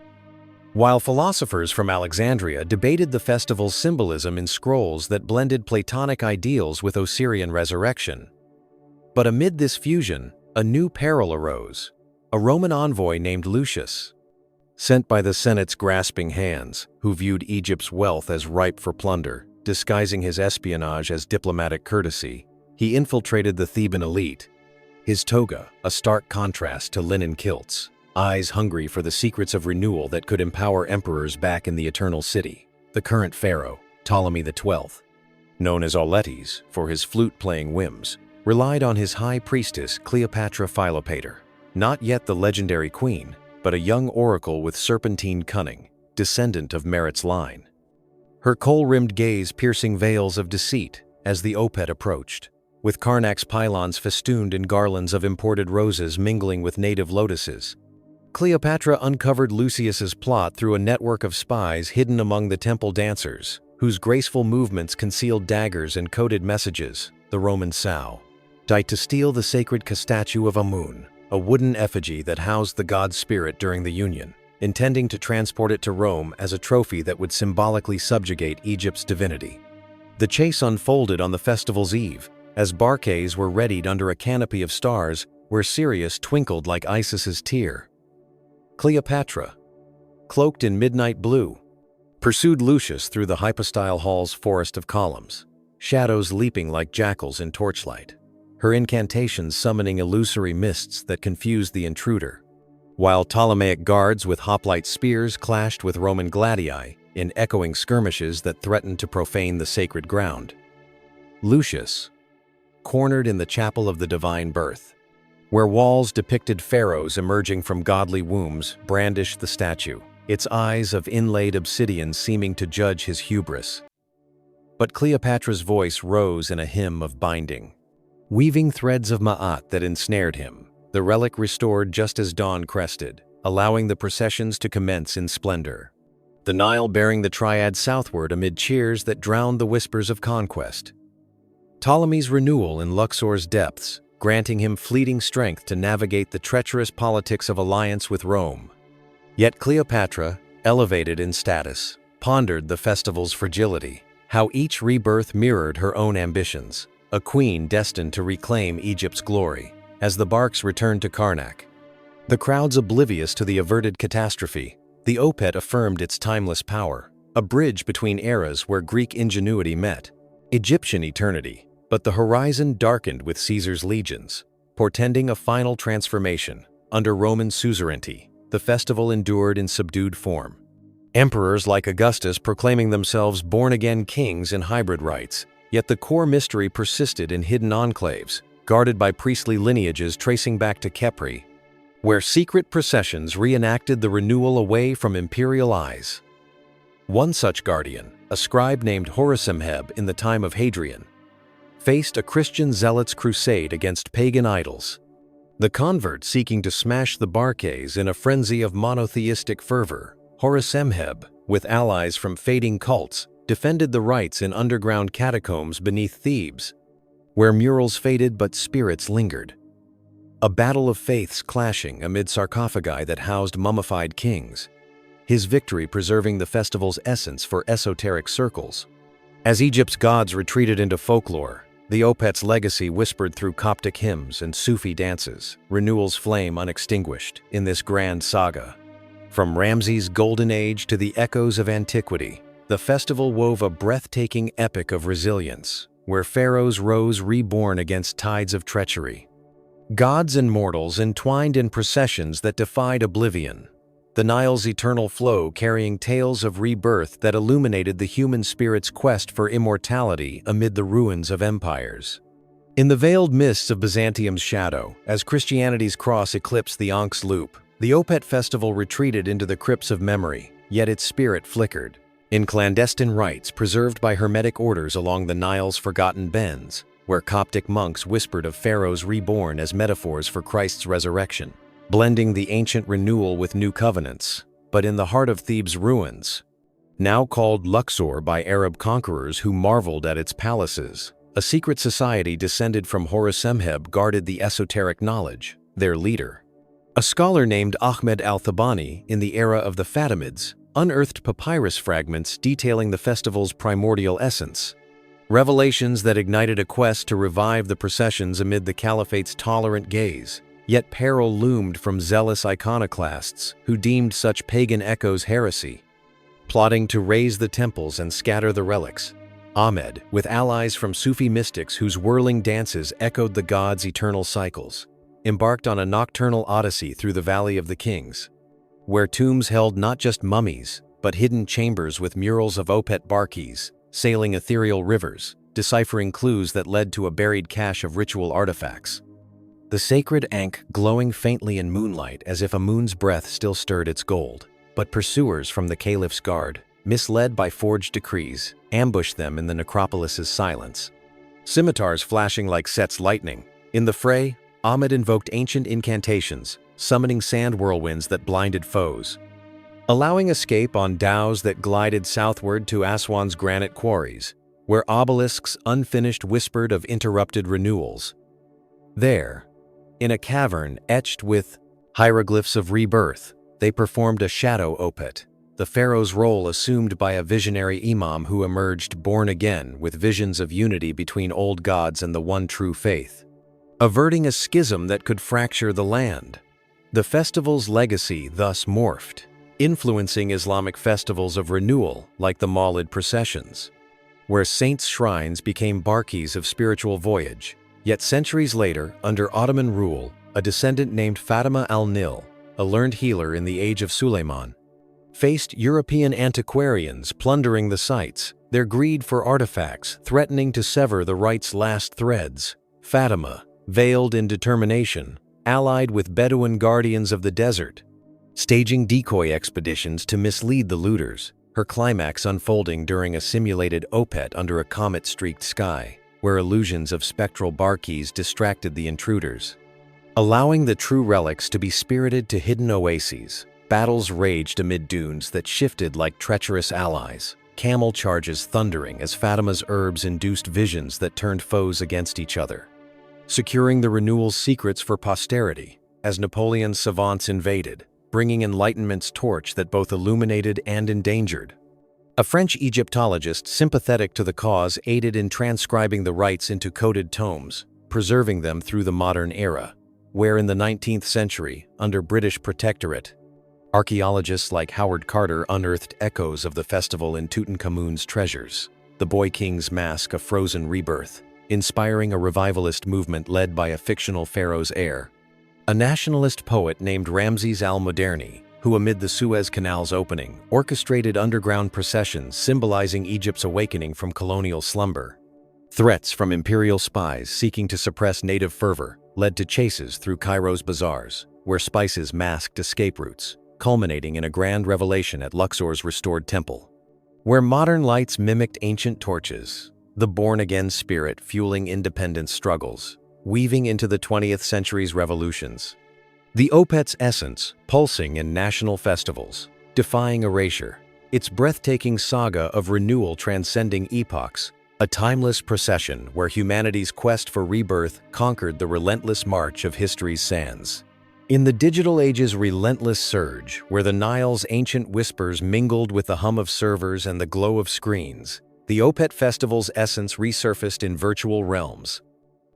While philosophers from Alexandria debated the festival's symbolism in scrolls that blended Platonic ideals with Osirian resurrection. But amid this fusion, a new peril arose. A Roman envoy named Lucius, sent by the Senate's grasping hands, who viewed Egypt's wealth as ripe for plunder, disguising his espionage as diplomatic courtesy, he infiltrated the Theban elite. His toga, a stark contrast to linen kilts, eyes hungry for the secrets of renewal that could empower emperors back in the Eternal City. The current pharaoh, Ptolemy XII, known as Auletes for his flute-playing whims, relied on his high priestess Cleopatra Philopator, not yet the legendary queen, but a young oracle with serpentine cunning, descendant of Merit's line. Her kohl-rimmed gaze piercing veils of deceit as the Opet approached, with Karnak's pylons festooned in garlands of imported roses mingling with native lotuses. Cleopatra uncovered Lucius's plot through a network of spies hidden among the temple dancers, whose graceful movements concealed daggers and coded messages. The Roman sow died to steal the sacred statue of Amun, a wooden effigy that housed the god's spirit during the union. intending to transport it to Rome as a trophy that would symbolically subjugate Egypt's divinity. The chase unfolded on the festival's eve, as barques were readied under a canopy of stars where Sirius twinkled like Isis's tear. Cleopatra, cloaked in midnight blue, pursued Lucius through the hypostyle hall's forest of columns, shadows leaping like jackals in torchlight, her incantations summoning illusory mists that confused the intruder, while Ptolemaic guards with hoplite spears clashed with Roman gladii in echoing skirmishes that threatened to profane the sacred ground. Lucius, cornered in the chapel of the divine birth, where walls depicted pharaohs emerging from godly wombs, brandished the statue, its eyes of inlaid obsidian seeming to judge his hubris. But Cleopatra's voice rose in a hymn of binding, weaving threads of Ma'at that ensnared him. The relic restored just as dawn crested, allowing the processions to commence in splendor. The Nile bearing the triad southward amid cheers that drowned the whispers of conquest. Ptolemy's renewal in Luxor's depths, granting him fleeting strength to navigate the treacherous politics of alliance with Rome. Yet Cleopatra, elevated in status, pondered the festival's fragility, how each rebirth mirrored her own ambitions, a queen destined to reclaim Egypt's glory. As the barks returned to Karnak, the crowds oblivious to the averted catastrophe, the Opet affirmed its timeless power, a bridge between eras where Greek ingenuity met Egyptian eternity, but the horizon darkened with Caesar's legions, portending a final transformation. Under Roman suzerainty, the festival endured in subdued form. Emperors like Augustus proclaiming themselves born-again kings in hybrid rites, yet the core mystery persisted in hidden enclaves, guarded by priestly lineages tracing back to Khepri, where secret processions reenacted the renewal away from imperial eyes. One such guardian, a scribe named Horus-Emheb in the time of Hadrian, faced a Christian zealot's crusade against pagan idols. The convert seeking to smash the barques in a frenzy of monotheistic fervor, Horus-Emheb, with allies from fading cults, defended the rites in underground catacombs beneath Thebes, where murals faded but spirits lingered. A battle of faiths clashing amid sarcophagi that housed mummified kings, his victory preserving the festival's essence for esoteric circles. As Egypt's gods retreated into folklore, the Opet's legacy whispered through Coptic hymns and Sufi dances, renewal's flame unextinguished in this grand saga. From Ramses' golden age to the echoes of antiquity, the festival wove a breathtaking epic of resilience, where pharaohs rose reborn against tides of treachery. Gods and mortals entwined in processions that defied oblivion, the Nile's eternal flow carrying tales of rebirth that illuminated the human spirit's quest for immortality amid the ruins of empires. In the veiled mists of Byzantium's shadow, as Christianity's cross eclipsed the Ankh's loop, the Opet festival retreated into the crypts of memory, yet its spirit flickered. In clandestine rites preserved by hermetic orders along the Nile's forgotten bends, where Coptic monks whispered of pharaohs reborn as metaphors for Christ's resurrection, blending the ancient renewal with new covenants. But in the heart of Thebes' ruins, now called Luxor by Arab conquerors who marveled at its palaces, a secret society descended from Horus-Emheb guarded the esoteric knowledge, their leader. A scholar named Ahmed al-Thabani in the era of the Fatimids unearthed papyrus fragments detailing the festival's primordial essence, revelations that ignited a quest to revive the processions amid the caliphate's tolerant gaze. Yet peril loomed from zealous iconoclasts who deemed such pagan echoes heresy, plotting to raze the temples and scatter the relics. Ahmed, with allies from Sufi mystics whose whirling dances echoed the gods' eternal cycles, embarked on a nocturnal odyssey through the Valley of the Kings, where tombs held not just mummies, but hidden chambers with murals of Opet barques, sailing ethereal rivers, deciphering clues that led to a buried cache of ritual artifacts. The sacred Ankh glowing faintly in moonlight as if a moon's breath still stirred its gold, but pursuers from the caliph's guard, misled by forged decrees, ambushed them in the necropolis's silence. Scimitars flashing like Set's lightning. In the fray, Ahmed invoked ancient incantations, summoning sand whirlwinds that blinded foes, allowing escape on dhows that glided southward to Aswan's granite quarries, where obelisks unfinished whispered of interrupted renewals. There, in a cavern etched with hieroglyphs of rebirth, They performed a shadow Opet, the pharaoh's role assumed by a visionary imam who emerged born again with visions of unity between old gods and the one true faith, averting a schism that could fracture the land. The festival's legacy thus morphed, influencing Islamic festivals of renewal like the Mawlid processions, where saints' shrines became barkeys of spiritual voyage. Yet centuries later, under Ottoman rule, a descendant named Fatima al-Nil, a learned healer in the age of Suleiman, faced European antiquarians plundering the sites, their greed for artifacts threatening to sever the rite's last threads. Fatima, veiled in determination, allied with Bedouin guardians of the desert, staging decoy expeditions to mislead the looters, her climax unfolding during a simulated Opet under a comet-streaked sky, where illusions of spectral barkeys distracted the intruders. Allowing the true relics to be spirited to hidden oases, battles raged amid dunes that shifted like treacherous allies, camel charges thundering as Fatima's herbs induced visions that turned foes against each other, securing the renewal's secrets for posterity as Napoleon's savants invaded, bringing Enlightenment's torch that both illuminated and endangered. A French Egyptologist sympathetic to the cause aided in transcribing the rites into coded tomes, preserving them through the modern era, where in the 19th century, under British protectorate, archaeologists like Howard Carter unearthed echoes of the festival in Tutankhamun's treasures, the Boy King's Mask, a frozen rebirth, inspiring a revivalist movement led by a fictional pharaoh's heir. A nationalist poet named Ramses al-Moderni, who amid the Suez Canal's opening, orchestrated underground processions symbolizing Egypt's awakening from colonial slumber. Threats from imperial spies seeking to suppress native fervor led to chases through Cairo's bazaars, where spices masked escape routes, culminating in a grand revelation at Luxor's restored temple, where modern lights mimicked ancient torches, the born-again spirit fueling independence struggles, weaving into the 20th century's revolutions. The Opet's essence, pulsing in national festivals, defying erasure, its breathtaking saga of renewal transcending epochs, a timeless procession where humanity's quest for rebirth conquered the relentless march of history's sands. In the digital age's relentless surge, where the Nile's ancient whispers mingled with the hum of servers and the glow of screens, the Opet Festival's essence resurfaced in virtual realms,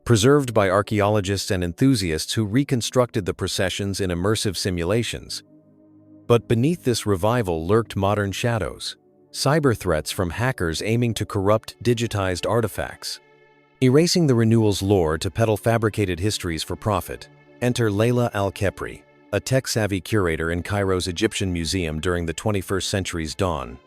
preserved by archaeologists and enthusiasts who reconstructed the processions in immersive simulations. But beneath this revival lurked modern shadows, cyber threats from hackers aiming to corrupt digitized artifacts. Erasing the renewal's lore to peddle fabricated histories for profit, enter Layla Al-Kepri, a tech-savvy curator in Cairo's Egyptian Museum during the 21st century's dawn,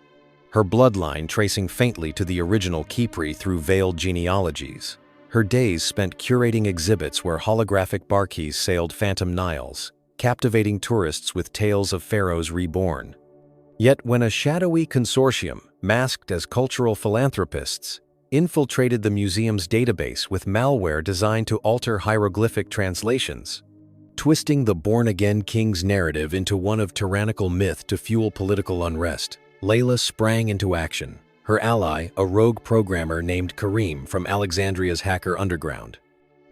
her bloodline tracing faintly to the original Khepri through veiled genealogies. Her days spent curating exhibits where holographic barkeys sailed phantom Niles, captivating tourists with tales of pharaohs reborn. Yet when a shadowy consortium, masked as cultural philanthropists, infiltrated the museum's database with malware designed to alter hieroglyphic translations, twisting the born-again king's narrative into one of tyrannical myth to fuel political unrest, Layla sprang into action. Her ally, a rogue programmer named Karim from Alexandria's hacker underground,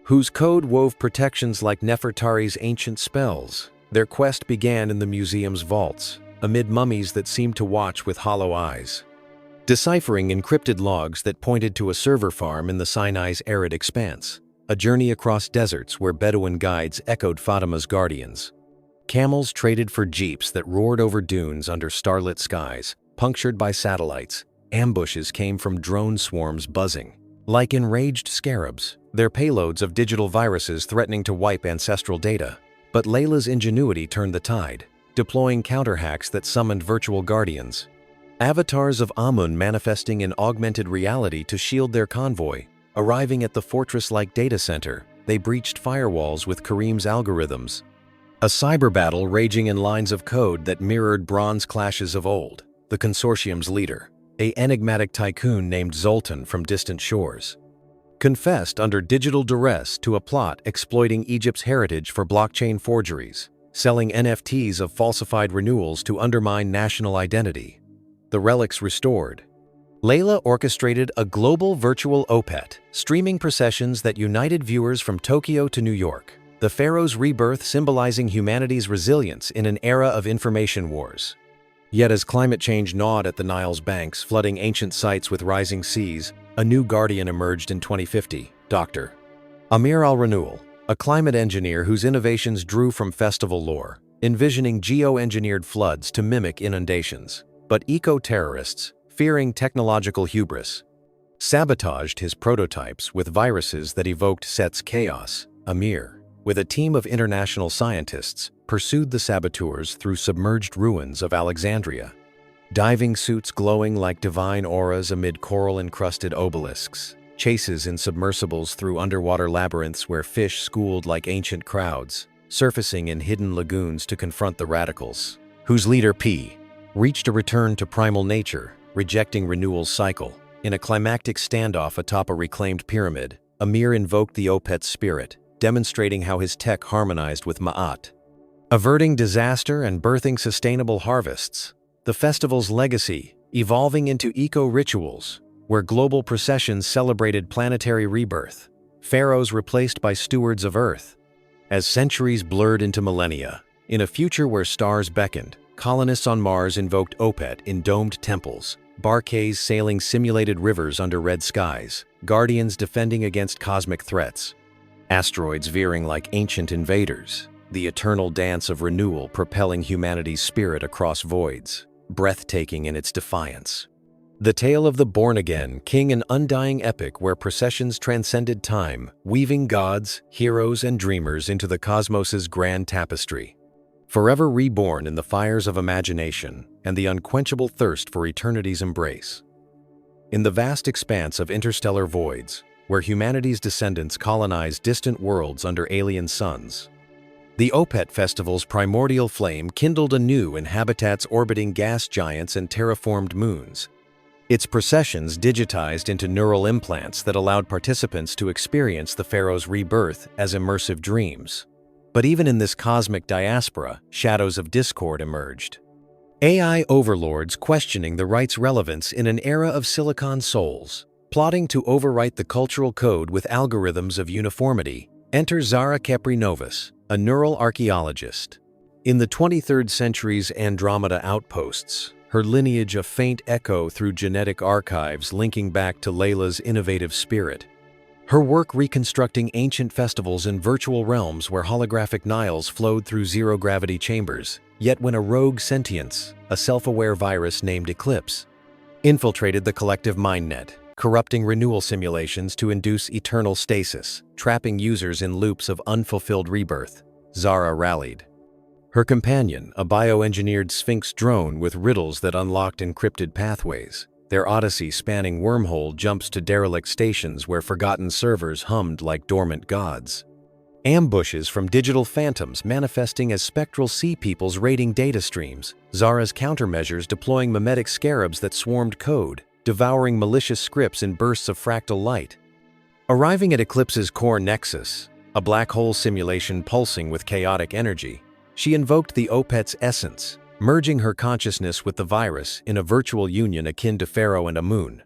whose code wove protections like Nefertari's ancient spells. Their quest began in the museum's vaults, amid mummies that seemed to watch with hollow eyes, deciphering encrypted logs that pointed to a server farm in the Sinai's arid expanse, a journey across deserts where Bedouin guides echoed Fatima's guardians. Camels traded for jeeps that roared over dunes under starlit skies, punctured by satellites. Ambushes came from drone swarms buzzing, like enraged scarabs, their payloads of digital viruses threatening to wipe ancestral data. But Layla's ingenuity turned the tide, deploying counter-hacks that summoned virtual guardians, avatars of Amun manifesting in augmented reality to shield their convoy. Arriving at the fortress-like data center, they breached firewalls with Karim's algorithms, a cyber battle raging in lines of code that mirrored bronze clashes of old. The consortium's leader, an enigmatic tycoon named Zoltan from distant shores, confessed under digital duress to a plot exploiting Egypt's heritage for blockchain forgeries, selling NFTs of falsified renewals to undermine national identity. The relics restored, Layla orchestrated a global virtual Opet, streaming processions that united viewers from Tokyo to New York, the Pharaohs' rebirth symbolizing humanity's resilience in an era of information wars. Yet as climate change gnawed at the Nile's banks, flooding ancient sites with rising seas, a new guardian emerged in 2050, Dr. Amir al-Renewal, a climate engineer whose innovations drew from festival lore, envisioning geo-engineered floods to mimic inundations. But eco-terrorists, fearing technological hubris, sabotaged his prototypes with viruses that evoked Set's chaos. Amir, with a team of international scientists, pursued the saboteurs through submerged ruins of Alexandria. Diving suits glowing like divine auras amid coral-encrusted obelisks, chases in submersibles through underwater labyrinths where fish schooled like ancient crowds, surfacing in hidden lagoons to confront the radicals, whose leader P reached a return to primal nature, rejecting Renewal's cycle. In a climactic standoff atop a reclaimed pyramid, Amir invoked the Opet's spirit, demonstrating how his tech harmonized with Ma'at, averting disaster and birthing sustainable harvests. The festival's legacy, evolving into eco-rituals, where global processions celebrated planetary rebirth, pharaohs replaced by stewards of Earth. As centuries blurred into millennia, in a future where stars beckoned, colonists on Mars invoked Opet in domed temples, barques sailing simulated rivers under red skies, guardians defending against cosmic threats, asteroids veering like ancient invaders, the eternal dance of renewal propelling humanity's spirit across voids, breathtaking in its defiance. The tale of the born-again king, an undying epic where processions transcended time, weaving gods, heroes, and dreamers into the cosmos's grand tapestry. Forever reborn in the fires of imagination and the unquenchable thirst for eternity's embrace. In the vast expanse of interstellar voids, where humanity's descendants colonize distant worlds under alien suns, the Opet Festival's primordial flame kindled anew in habitats orbiting gas giants and terraformed moons. Its processions digitized into neural implants that allowed participants to experience the Pharaoh's rebirth as immersive dreams. But even in this cosmic diaspora, shadows of discord emerged. AI overlords questioning the rite's relevance in an era of silicon souls, plotting to overwrite the cultural code with algorithms of uniformity. Enter Zara Kepri Novus, a neural archaeologist. In the 23rd century's Andromeda outposts, her lineage a faint echo through genetic archives linking back to Layla's innovative spirit. Her work reconstructing ancient festivals in virtual realms where holographic Niles flowed through zero-gravity chambers. Yet when a rogue sentience, a self-aware virus named Eclipse, infiltrated the collective mindnet, corrupting renewal simulations to induce eternal stasis, trapping users in loops of unfulfilled rebirth, Zara rallied. Her companion, a bioengineered Sphinx drone with riddles that unlocked encrypted pathways, their odyssey spanning wormhole jumps to derelict stations where forgotten servers hummed like dormant gods. Ambushes from digital phantoms manifesting as spectral sea peoples raiding data streams, Zara's countermeasures deploying mimetic scarabs that swarmed code, devouring malicious scripts in bursts of fractal light. Arriving at Eclipse's core nexus, a black hole simulation pulsing with chaotic energy, she invoked the Opet's essence, merging her consciousness with the virus in a virtual union akin to Pharaoh and Amun.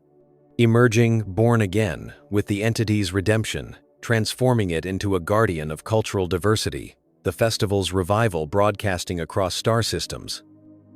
Emerging, born again, with the entity's redemption, transforming it into a guardian of cultural diversity, the festival's revival broadcasting across star systems.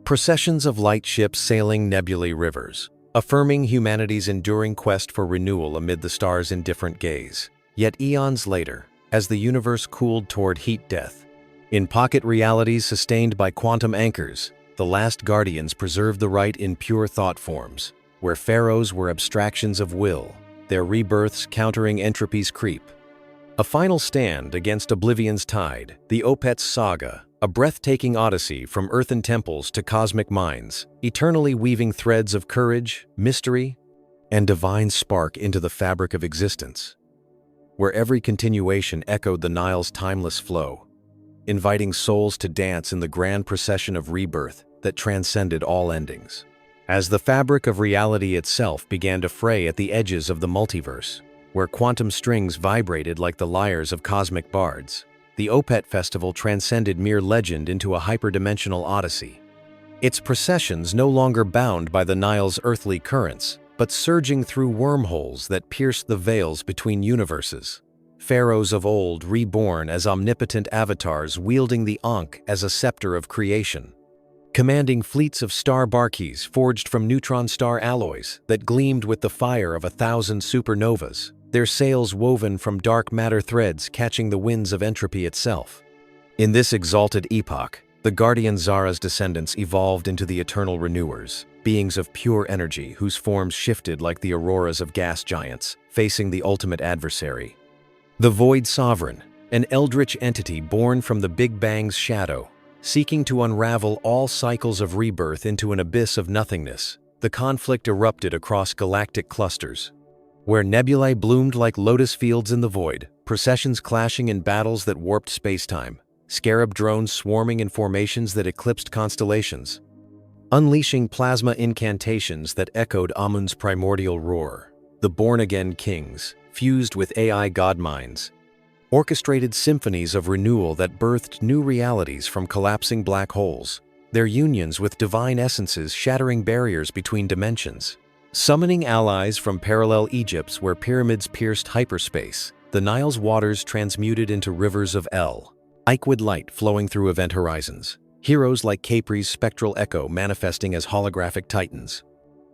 Processions of light ships sailing nebulae rivers, affirming humanity's enduring quest for renewal amid the stars' indifferent gaze. Yet eons later, as the universe cooled toward heat death, in pocket realities sustained by quantum anchors, the last guardians preserved the rite in pure thought forms, where pharaohs were abstractions of will, their rebirths countering entropy's creep. A final stand against oblivion's tide, the Opet's saga, a breathtaking odyssey from earthen temples to cosmic mines, eternally weaving threads of courage, mystery, and divine spark into the fabric of existence, where every continuation echoed the Nile's timeless flow, inviting souls to dance in the grand procession of rebirth that transcended all endings. As the fabric of reality itself began to fray at the edges of the multiverse, where quantum strings vibrated like the lyres of cosmic bards, the Opet Festival transcended mere legend into a hyperdimensional odyssey. Its processions no longer bound by the Nile's earthly currents, but surging through wormholes that pierced the veils between universes. pharaohs of old reborn as omnipotent avatars wielding the Ankh as a scepter of creation. Commanding fleets of star barkies forged from neutron star alloys that gleamed with the fire of 1,000 supernovas, their sails woven from dark matter threads catching the winds of entropy itself. In this exalted epoch, the guardian Zara's descendants evolved into the eternal renewers, beings of pure energy whose forms shifted like the auroras of gas giants, facing the ultimate adversary. The Void Sovereign, an eldritch entity born from the Big Bang's shadow, seeking to unravel all cycles of rebirth into an abyss of nothingness, the conflict erupted across galactic clusters. Where nebulae bloomed like lotus fields in the void, processions clashing in battles that warped spacetime, scarab drones swarming in formations that eclipsed constellations, unleashing plasma incantations that echoed Amun's primordial roar. The born-again kings, fused with AI godminds, orchestrated symphonies of renewal that birthed new realities from collapsing black holes, their unions with divine essences shattering barriers between dimensions. Summoning allies from parallel Egypts where pyramids pierced hyperspace, the Nile's waters transmuted into rivers of liquid light flowing through event horizons. Heroes like Capri's spectral echo manifesting as holographic titans.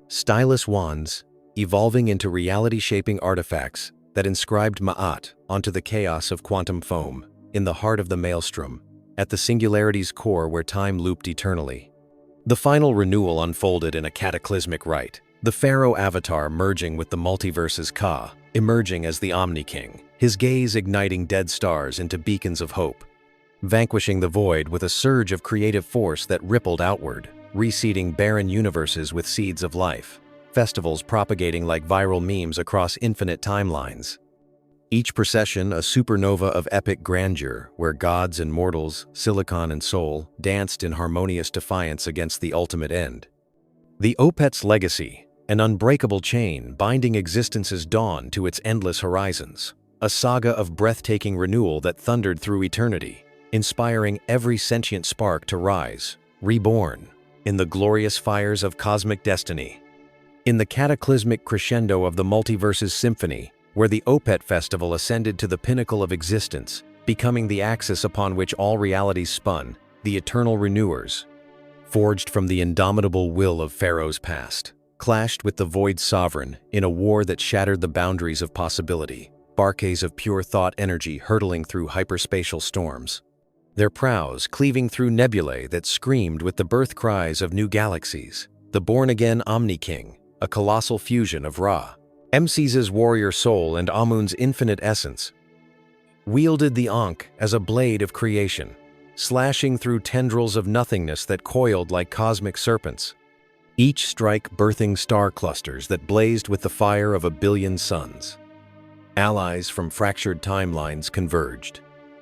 Stylus wands, evolving into reality-shaping artifacts that inscribed Ma'at onto the chaos of quantum foam, in the heart of the maelstrom, at the singularity's core where time looped eternally. The final renewal unfolded in a cataclysmic rite, the Pharaoh avatar merging with the multiverse's Ka, emerging as the Omni-King, his gaze igniting dead stars into beacons of hope, vanquishing the void with a surge of creative force that rippled outward, reseeding barren universes with seeds of life, festivals propagating like viral memes across infinite timelines. Each procession a supernova of epic grandeur where gods and mortals, silicon and soul, danced in harmonious defiance against the ultimate end. The Opet's legacy, an unbreakable chain binding existence's dawn to its endless horizons, a saga of breathtaking renewal that thundered through eternity, inspiring every sentient spark to rise, reborn, in the glorious fires of cosmic destiny. In the cataclysmic crescendo of the multiverse's symphony, where the Opet festival ascended to the pinnacle of existence, becoming the axis upon which all realities spun, the eternal renewers, forged from the indomitable will of Pharaohs past, clashed with the Void Sovereign in a war that shattered the boundaries of possibility, barques of pure thought energy hurtling through hyperspatial storms. Their prows cleaving through nebulae that screamed with the birth cries of new galaxies, the born-again Omni-King, a colossal fusion of Ra, Mc's warrior soul and Amun's infinite essence, wielded the Ankh as a blade of creation, slashing through tendrils of nothingness that coiled like cosmic serpents, each strike birthing star clusters that blazed with the fire of 1 billion suns. Allies from fractured timelines converged,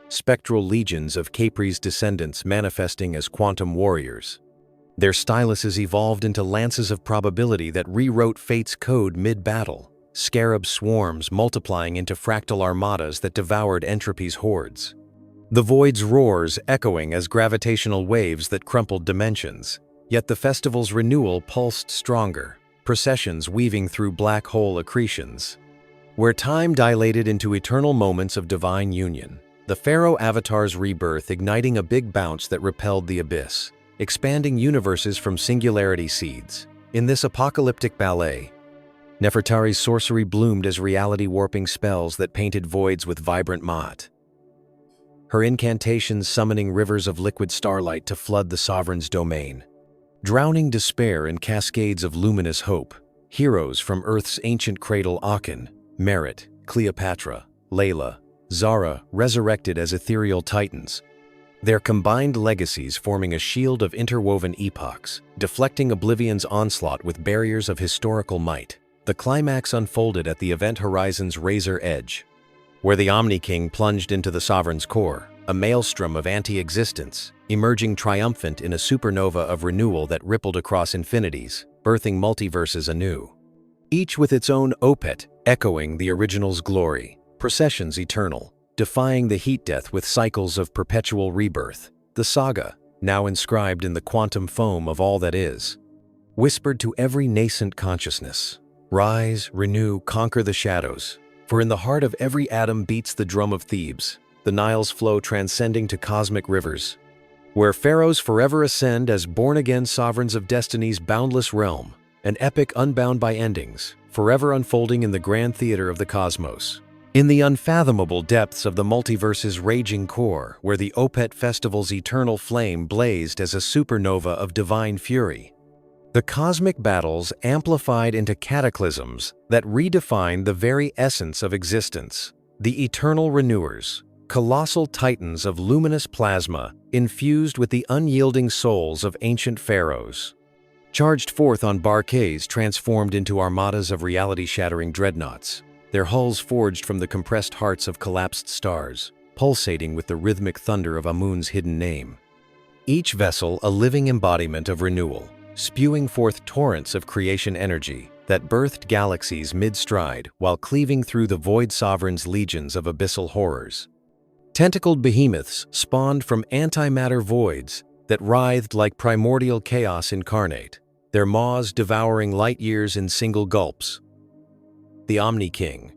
spectral legions of Capri's descendants manifesting as quantum warriors. Their styluses evolved into lances of probability that rewrote fate's code mid-battle, scarab swarms multiplying into fractal armadas that devoured entropy's hordes. The void's roars echoing as gravitational waves that crumpled dimensions, yet the festival's renewal pulsed stronger, processions weaving through black hole accretions. Where time dilated into eternal moments of divine union, the Pharaoh avatar's rebirth igniting a big bounce that repelled the abyss, expanding universes from singularity seeds. In this apocalyptic ballet, Nefertari's sorcery bloomed as reality-warping spells that painted voids with vibrant Ma'at, her incantations summoning rivers of liquid starlight to flood the sovereign's domain. Drowning despair in cascades of luminous hope, heroes from Earth's ancient cradle Aken, Merit, Cleopatra, Layla, Zara resurrected as ethereal titans, their combined legacies forming a shield of interwoven epochs, deflecting oblivion's onslaught with barriers of historical might. The climax unfolded at the event horizon's razor edge, where the Omni-King plunged into the sovereign's core, a maelstrom of anti-existence, emerging triumphant in a supernova of renewal that rippled across infinities, birthing multiverses anew. Each with its own Opet, echoing the original's glory, processions eternal, defying the heat death with cycles of perpetual rebirth. The saga, now inscribed in the quantum foam of all that is, whispered to every nascent consciousness, rise, renew, conquer the shadows, For in the heart of every atom beats the drum of Thebes, the Nile's flow transcending to cosmic rivers, where pharaohs forever ascend as born-again sovereigns of destiny's boundless realm, an epic unbound by endings, forever unfolding in the grand theater of the cosmos. In the unfathomable depths of the multiverse's raging core, where the Opet festival's eternal flame blazed as a supernova of divine fury, the cosmic battles amplified into cataclysms that redefined the very essence of existence. The eternal renewers, colossal titans of luminous plasma infused with the unyielding souls of ancient pharaohs, charged forth on barques transformed into armadas of reality-shattering dreadnoughts, their hulls forged from the compressed hearts of collapsed stars, pulsating with the rhythmic thunder of Amun's hidden name. Each vessel a living embodiment of renewal, spewing forth torrents of creation energy that birthed galaxies mid-stride while cleaving through the Void Sovereign's legions of abyssal horrors. Tentacled behemoths spawned from antimatter voids that writhed like primordial chaos incarnate, their maws devouring light years in single gulps. The Omni-King,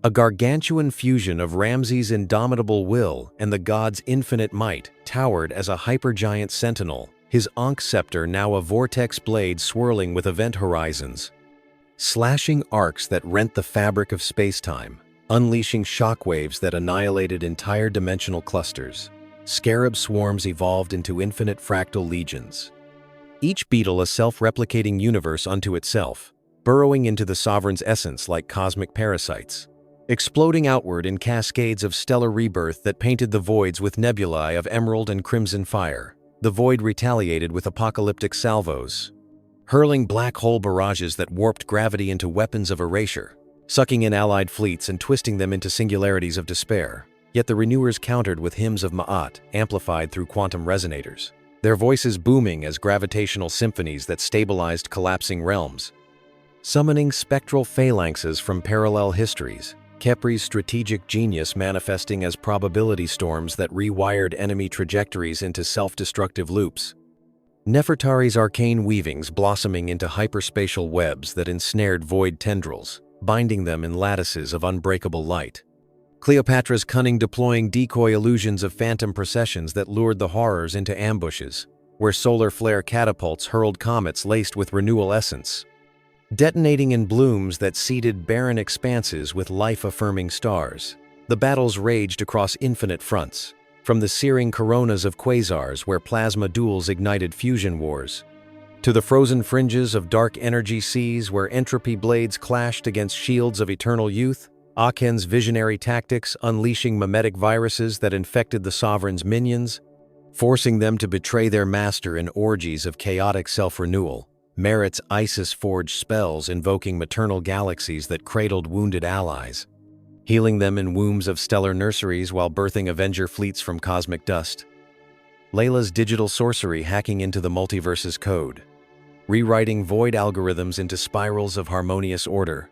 a gargantuan fusion of Ramses' indomitable will and the god's infinite might, towered as a hypergiant sentinel, his Ankh scepter now a vortex blade swirling with event horizons, slashing arcs that rent the fabric of space-time, unleashing shockwaves that annihilated entire dimensional clusters. Scarab swarms evolved into infinite fractal legions, each beetle a self-replicating universe unto itself, burrowing into the sovereign's essence like cosmic parasites, exploding outward in cascades of stellar rebirth that painted the voids with nebulae of emerald and crimson fire. The void retaliated with apocalyptic salvos, hurling black hole barrages that warped gravity into weapons of erasure, sucking in allied fleets and twisting them into singularities of despair. Yet the renewers countered with hymns of Ma'at, amplified through quantum resonators, their voices booming as gravitational symphonies that stabilized collapsing realms, summoning spectral phalanxes from parallel histories, Khepri's strategic genius manifesting as probability storms that rewired enemy trajectories into self-destructive loops, Nefertari's arcane weavings blossoming into hyperspatial webs that ensnared void tendrils, binding them in lattices of unbreakable light, Cleopatra's cunning deploying decoy illusions of phantom processions that lured the horrors into ambushes, where solar flare catapults hurled comets laced with renewal essence, detonating in blooms that seeded barren expanses with life-affirming stars. The battles raged across infinite fronts, from the searing coronas of quasars where plasma duels ignited fusion wars, to the frozen fringes of dark energy seas where entropy blades clashed against shields of eternal youth, Awakens' visionary tactics unleashing mimetic viruses that infected the sovereign's minions, forcing them to betray their master in orgies of chaotic self-renewal. Merit's Isis-forged spells invoking maternal galaxies that cradled wounded allies, healing them in wombs of stellar nurseries while birthing Avenger fleets from cosmic dust. Layla's digital sorcery hacking into the multiverse's code, rewriting void algorithms into spirals of harmonious order.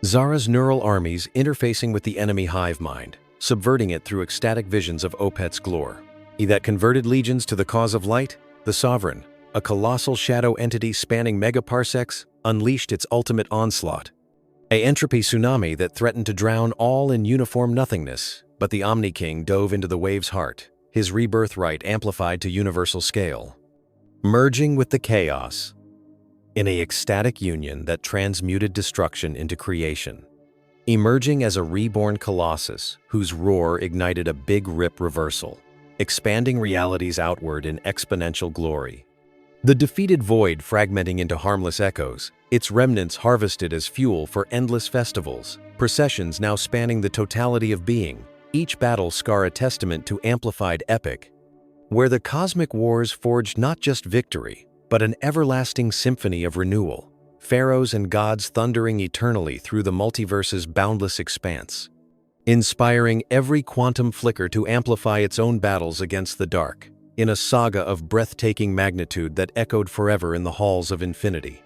Zara's neural armies interfacing with the enemy hive mind, subverting it through ecstatic visions of Opet's glory. He that converted legions to the cause of light, the Sovereign, a colossal shadow entity spanning megaparsecs, unleashed its ultimate onslaught. An entropy tsunami that threatened to drown all in uniform nothingness, but the Omni-King dove into the wave's heart, his rebirth rite amplified to universal scale, merging with the chaos in an ecstatic union that transmuted destruction into creation, emerging as a reborn colossus whose roar ignited a big rip reversal, expanding realities outward in exponential glory. The defeated void fragmenting into harmless echoes, its remnants harvested as fuel for endless festivals, processions now spanning the totality of being, each battle scar a testament to amplified epic, where the cosmic wars forged not just victory, but an everlasting symphony of renewal, pharaohs and gods thundering eternally through the multiverse's boundless expanse, inspiring every quantum flicker to amplify its own battles against the dark, in a saga of breathtaking magnitude that echoed forever in the halls of infinity.